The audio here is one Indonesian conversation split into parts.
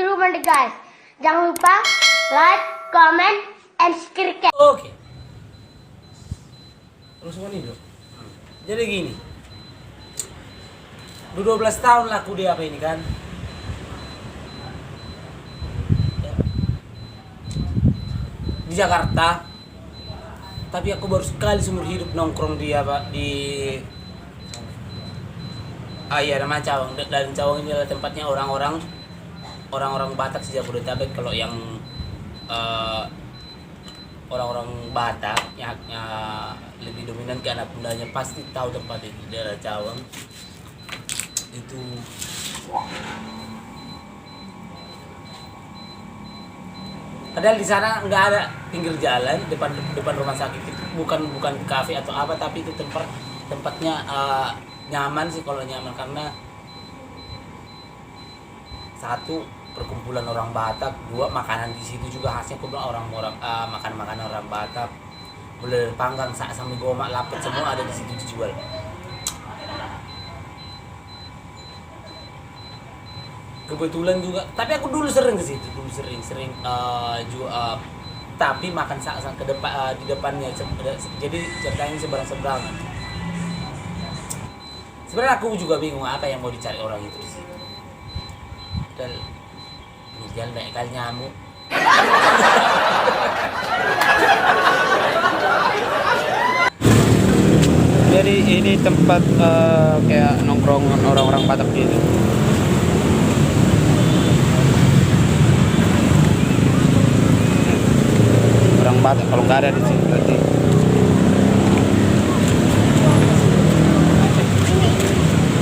rumah nih guys. Jangan lupa like, comment, and subscribe. Oke. Terus mana dong? Jadi gini. Udah 12 tahun lah aku di apa ini kan. Di Jakarta. Tapi aku baru sekali seumur hidup nongkrong di apa di iya nama Cawang. Dan Cawang ini adalah tempatnya orang-orang Batak sih Jabodetabek. Kalau yang orang-orang Batak yang lebih dominan ke anak mudanya pasti tahu tempat itu, daerah Cawang itu. Padahal di sana nggak ada pinggir jalan, depan rumah sakit itu bukan kafe atau apa, tapi itu tempatnya nyaman sih. Kalau nyaman karena satu, perkumpulan orang Batak, dua, makanan di situ juga khasnya kumpulan orang makan orang Batak, mulai dari panggang sampai gomak lapet semua ada di situ dijual. Kebetulan juga, tapi aku dulu sering ke situ, sering juga, tapi makan saat ke depan di depannya, jadi ceritanya seberang-seberangan. Sebenarnya aku juga bingung apa yang mau dicari orang itu sih. Dan jalan banyak kali nyamuk. Jadi ini tempat kayak nongkrong orang-orang Batak gitu. Orang Batak kalau nggak ada di sini berarti.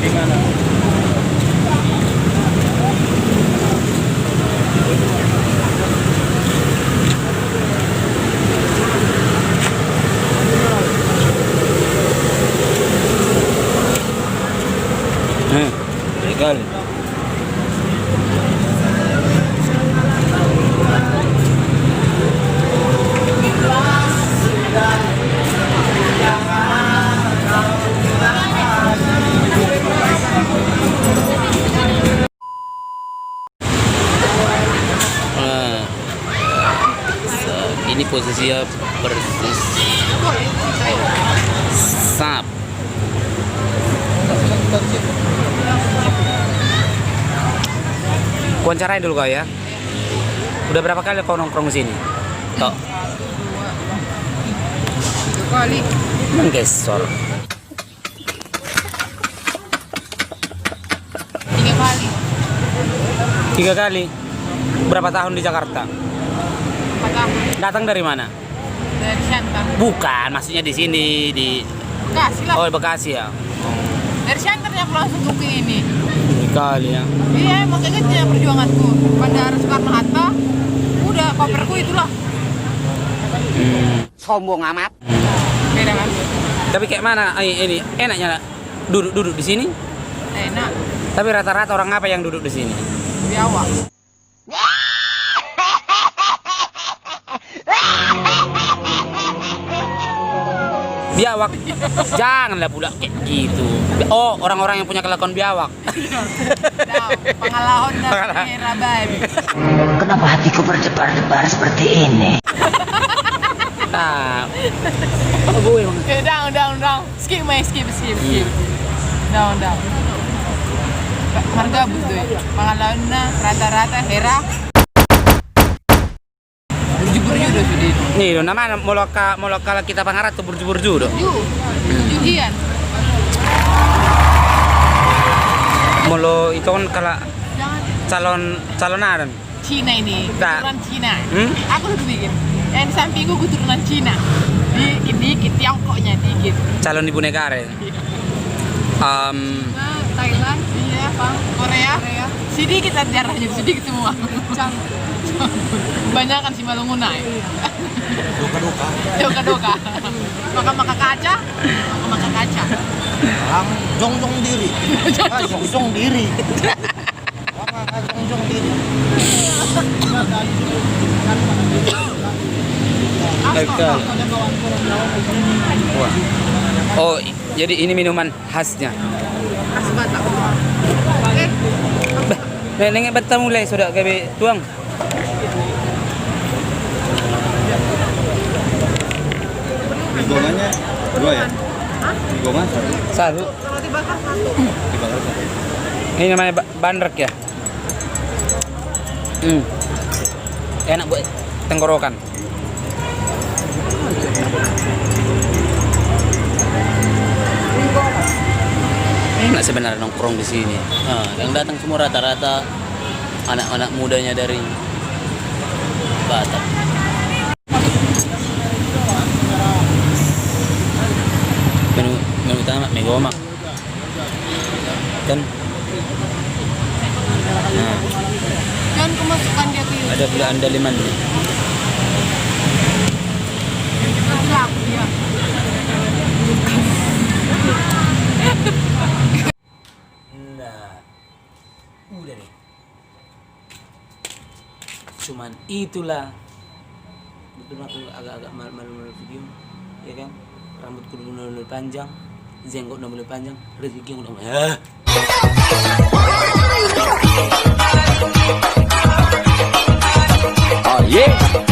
Gimana? Legal. Ini posisinya persis sap. Kau carain dulu kau ya. Udah berapa kali kau nongkrong di sini? Tok. 2 kali. Menggesor. 3 kali. 3 kali. Berapa tahun di Jakarta? 4 tahun. Datang dari mana? Dari Siantar. Bukan, maksudnya di sini di Bekasi lah. Oh, Bekasi ya. Dari Siantarnya aku langsung booking ini. Kali ya. Iya, emang kayak gitu ya perjuanganku. Bandara Soekarno-Hatta, udah koperku itulah. Sombong amat. Beda kan? Tapi kayak mana ini enaknya duduk di sini? Enak. Tapi rata-rata orang apa yang duduk di sini? Biawak. Biawak. Janganlah pula kayak gitu. Oh, orang-orang yang punya kelakuan biawak. Nah, pengalaman dari Rabai. Kenapa hatiku berdebar-debar seperti ini? Nah, apa gue emang? Down. Skip. Down. Harga bus tuh. Pengalaman rata-rata hera. Burju-burju udah sudah. Nih, do nama moloka kita pangarat tuh burju-burju do. Juhian. Molo itu kan kalau calonan. Cina ini, Nah. keturunan Cina. Hmm? Aku udah bikin. Yang di sampingku keturunan Cina. Dikit Tiongkoknya dikit. Calon ibu negara. Thailand, iya, Korea. Sedikit sejarahnya, sedikit semua. Kebanyakan si Malungunai. Doka. Maka kaca. Jongjong diri. Jongjong diri. Jongjong diri. Legal. Oh, jadi ini minuman khasnya. Khas Batak. Nengok bata mulai sudah gabe tuang. Bigongannya 2 ya? Bigongan 1. Satu. Kalau dibakar 1. Dibakar 1. Ini namanya bandrek ya. Enak buat tenggorokan. Enak sebenarnya nongkrong di sini. Yang datang semua rata-rata anak-anak mudanya dari Batak. Menu utama mie gomak. Kan? Nah, Jangan kemasukan dia ke YouTube. ada pula andaliman. Gelap dia. Nah, udah deh. Cuman itulah. Betul aku agak-agak malu-malu video, ya kan? Rambutku dulu panjang, jenggot dulu panjang, rezeki udah ya. Oh yeah.